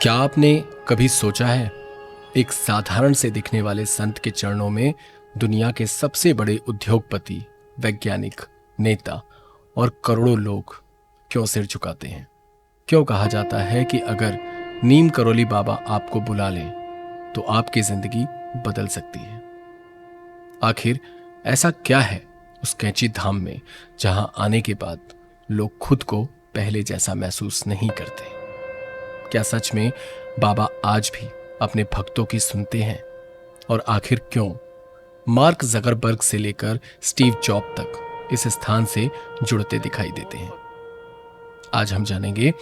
क्या आपने कभी सोचा है, एक साधारण से दिखने वाले संत के चरणों में दुनिया के सबसे बड़े उद्योगपति, वैज्ञानिक, नेता और करोड़ों लोग क्यों सिर झुकाते हैं? क्यों कहा जाता है कि अगर नीम करोली बाबा आपको बुला लें तो आपकी जिंदगी बदल सकती है? आखिर ऐसा क्या है उस कैंची धाम में जहां आने के बाद लोग खुद को पहले जैसा महसूस नहीं करते? क्या सच में बाबा आज भी अपने भक्तों की सुनते हैं? और आखिर क्यों मार्क जकरबर्ग से लेकर स्टीव जॉब तक इस स्थान से जुड़ते दिखाई देते हैं? आज हम जानेंगे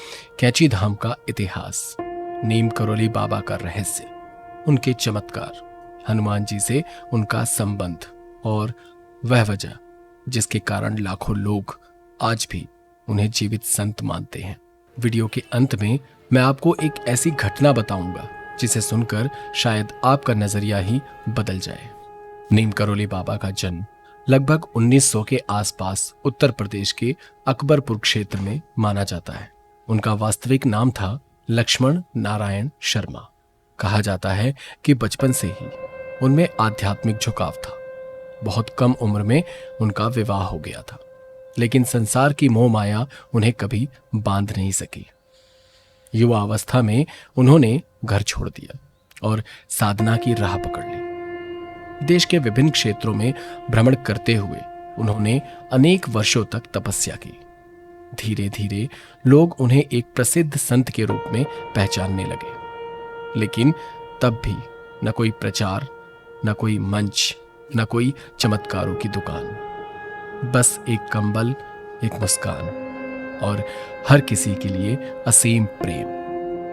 कैंची धाम का इतिहास, नीम करोली बाबा का रहस्य, उनके चमत्कार, हनुमान जी से उनका संबंध और वह वजह जिसके कारण लाखों लोग आज भी उन्हें जीवित संत मानते हैं। वीडियो के अंत में मैं आपको एक ऐसी घटना बताऊंगा जिसे सुनकर शायद आपका नजरिया ही बदल जाए। नीम करोली बाबा का जन्म लगभग 1900 के आसपास उत्तर प्रदेश के अकबरपुर क्षेत्र में माना जाता है। उनका वास्तविक नाम था लक्ष्मण नारायण शर्मा। कहा जाता है कि बचपन से ही उनमें आध्यात्मिक झुकाव था। बहुत कम उम्र में उनका विवाह हो गया था, लेकिन संसार की मोह माया उन्हें कभी बांध नहीं सकी। युवा अवस्था में उन्होंने घर छोड़ दिया और साधना की राह पकड़ ली। देश के विभिन्न क्षेत्रों में भ्रमण करते हुए उन्होंने अनेक वर्षों तक तपस्या की। धीरे धीरे लोग उन्हें एक प्रसिद्ध संत के रूप में पहचानने लगे, लेकिन तब भी न कोई प्रचार, न कोई मंच, न कोई चमत्कारों की दुकान। बस एक कंबल, एक मुस्कान और हर किसी के लिए असीम प्रेम।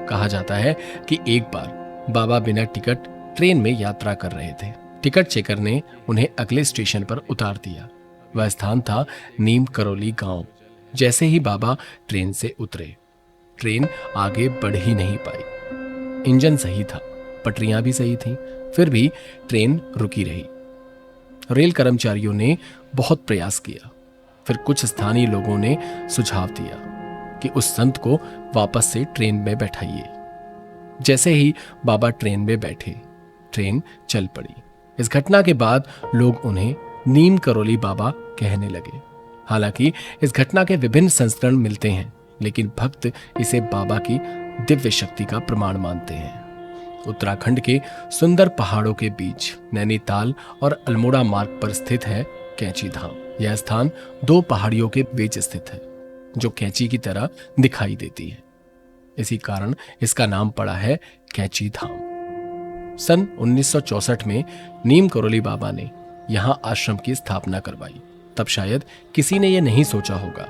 कहा जाता है कि एक बार बाबा बिना टिकट ट्रेन में यात्रा कर रहे थे। टिकट चेकर ने उन्हें अगले स्टेशन पर उतार दिया। वह स्थान था नीम करोली गांव। जैसे ही बाबा ट्रेन से उतरे, ट्रेन आगे बढ़ ही नहीं पाई। इंजन सही था, पटरियां भी सही थीं, फिर भी ट्रेन रुकी रही। रेल कर्मचारियों ने बहुत प्रयास किया। फिर कुछ स्थानीय लोगों ने सुझाव दिया कि उस संत को वापस से ट्रेन में बैठाइए। जैसे ही बाबा ट्रेन में बैठे, ट्रेन चल पड़ी। इस घटना के बाद लोग उन्हें नीम करोली बाबा कहने लगे। हालांकि इस घटना के विभिन्न संस्करण मिलते हैं, लेकिन भक्त इसे बाबा की दिव्य शक्ति का प्रमाण मानते हैं। उत्तराखंड के सुंदर पहाड़ों के बीच नैनीताल और अल्मोड़ा मार्ग पर स्थित है कैंची धाम। यह स्थान दो पहाड़ियों के बीच स्थित है, जो कैंची की तरह दिखाई देती है। इसी कारण इसका नाम पड़ा है कैंची धाम। सन 1964 में नीम करोली बाबा ने यहां आश्रम की स्थापना करवाई। तब शायद किसी ने यह नहीं सोचा होगा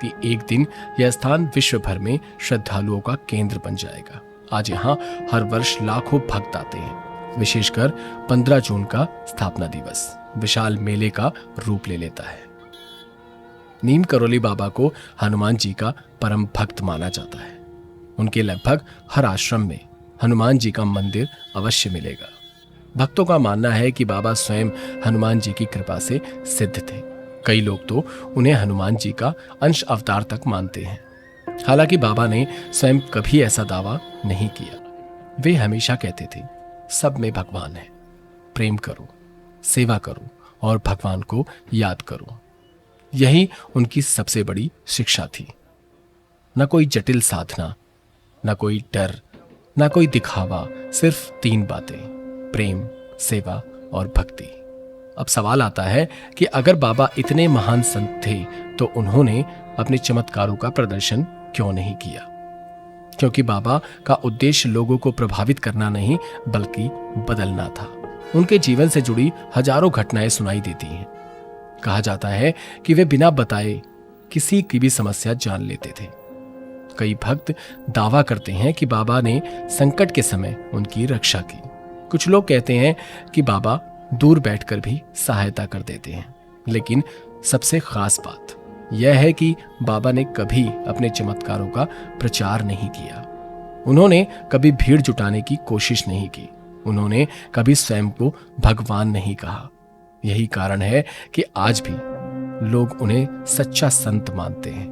कि एक दिन यह स्थान विश्व भर में श्रद्धालुओं का केंद्र बन जाएगा। आज यहां हर वर्ष लाखों भक्त आते हैं। विशेषकर 15 जून का स्थापना दिवस विशाल मेले का रूप ले लेता है। नीम करोली बाबा को हनुमान जी का परम भक्त माना जाता है। उनके लगभग हर आश्रम में हनुमान जी का मंदिर अवश्य मिलेगा। भक्तों का मानना है कि बाबा स्वयं हनुमान जी की कृपा से सिद्ध थे। कई लोग तो उन्हें हनुमान जी का अंश अवतार तक मानते हैं। हालांकि बाबा ने स्वयं कभी ऐसा दावा नहीं किया। वे हमेशा कहते थे, सब में भगवान है, प्रेम करो, सेवा करो और भगवान को याद करो। यही उनकी सबसे बड़ी शिक्षा थी। न कोई जटिल साधना, न कोई डर, न कोई दिखावा, सिर्फ 3 बातें: प्रेम, सेवा और भक्ति। अब सवाल आता है कि अगर बाबा इतने महान संत थे तो उन्होंने अपने चमत्कारों का प्रदर्शन क्यों नहीं किया? क्योंकि बाबा का उद्देश्य लोगों को प्रभावित करना नहीं, बल्कि बदलना था। उनके जीवन से जुड़ी हजारों घटनाएं सुनाई देती हैं। कहा जाता है कि वे बिना बताए किसी की भी समस्या जान लेते थे। कई भक्त दावा करते हैं कि बाबा ने संकट के समय उनकी रक्षा की। कुछ लोग कहते हैं कि बाबा दूर बैठकर भी सहायता कर देते हैं। लेकिन सबसे खास बात यह है कि बाबा ने कभी अपने चमत्कारों का प्रचार नहीं किया। उन्होंने कभी भीड़ जुटाने की कोशिश नहीं की। उन्होंने कभी स्वयं को भगवान नहीं कहा। यही कारण है कि आज भी लोग उन्हें सच्चा संत मानते हैं।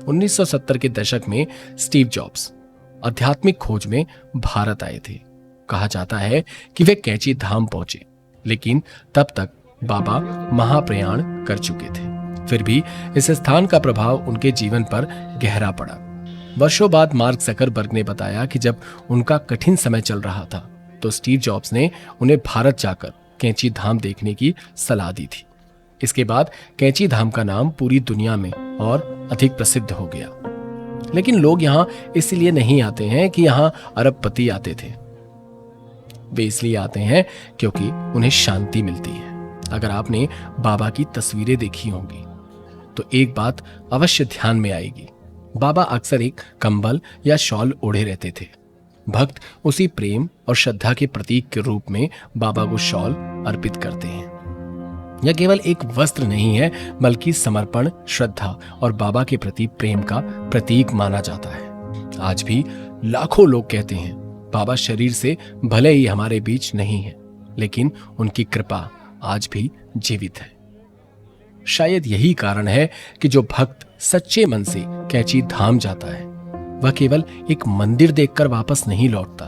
1970 के दशक में स्टीव जॉब्स आध्यात्मिक खोज में भारत आए थे। कहा जाता है कि वे कैंची धाम पहुंचे, लेकिन तब तक बाबा महाप्रयाण कर चुके थे। फिर भी इस स्थान का प्रभाव उनके जीवन पर गहरा पड़ा। वर्षों बाद मार्क जकरबर्ग ने बताया कि जब उनका कठिन समय चल रहा था तो स्टीव जॉब्स ने उन्हें भारत जाकर कैंची धाम देखने की सलाह दी थी। इसके बाद कैंची धाम का नाम पूरी दुनिया में और अधिक प्रसिद्ध हो गया। लेकिन लोग यहाँ इसलिए नहीं आते हैं कि यहाँ अरबपति आते थे। वे इसलिए आते हैं क्योंकि उन्हें शांति मिलती है। अगर आपने बाबा की तस्वीरें देखी होंगी तो एक बात अवश्य ध्यान में आएगी। बाबा अक्सर एक कंबल या शॉल ओढ़े रहते थे। भक्त उसी प्रेम और श्रद्धा के प्रतीक के रूप में बाबा को शॉल अर्पित करते हैं। यह केवल एक वस्त्र नहीं है, बल्कि समर्पण, श्रद्धा और बाबा के प्रति प्रेम का प्रतीक माना जाता है। आज भी लाखों लोग कहते हैं बाबा शरीर से भले ही हमारे बीच नहीं है, लेकिन उनकी कृपा आज भी जीवित है। शायद यही कारण है कि जो भक्त सच्चे मन से कैंची धाम जाता है वह केवल एक मंदिर देखकर वापस नहीं लौटता,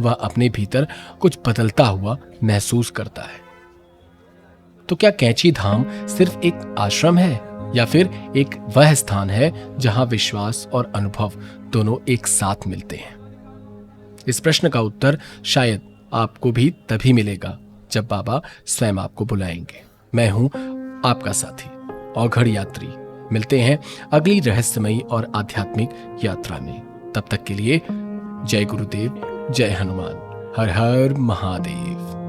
वह अपने भीतर कुछ बदलता हुआ महसूस करता है। तो क्या कैंची धाम सिर्फ एक आश्रम है या फिर एक वह स्थान है जहां विश्वास और अनुभव दोनों एक साथ मिलते हैं? इस प्रश्न का उत्तर शायद आपको भी तभी मिलेगा जब बाबा स्वयं आपको बुलाएंगे। मैं हूं आपका साथी औघड़ यात्री। मिलते हैं अगली रहस्यमयी और आध्यात्मिक यात्रा में। तब तक के लिए जय गुरुदेव, जय हनुमान, हर हर महादेव।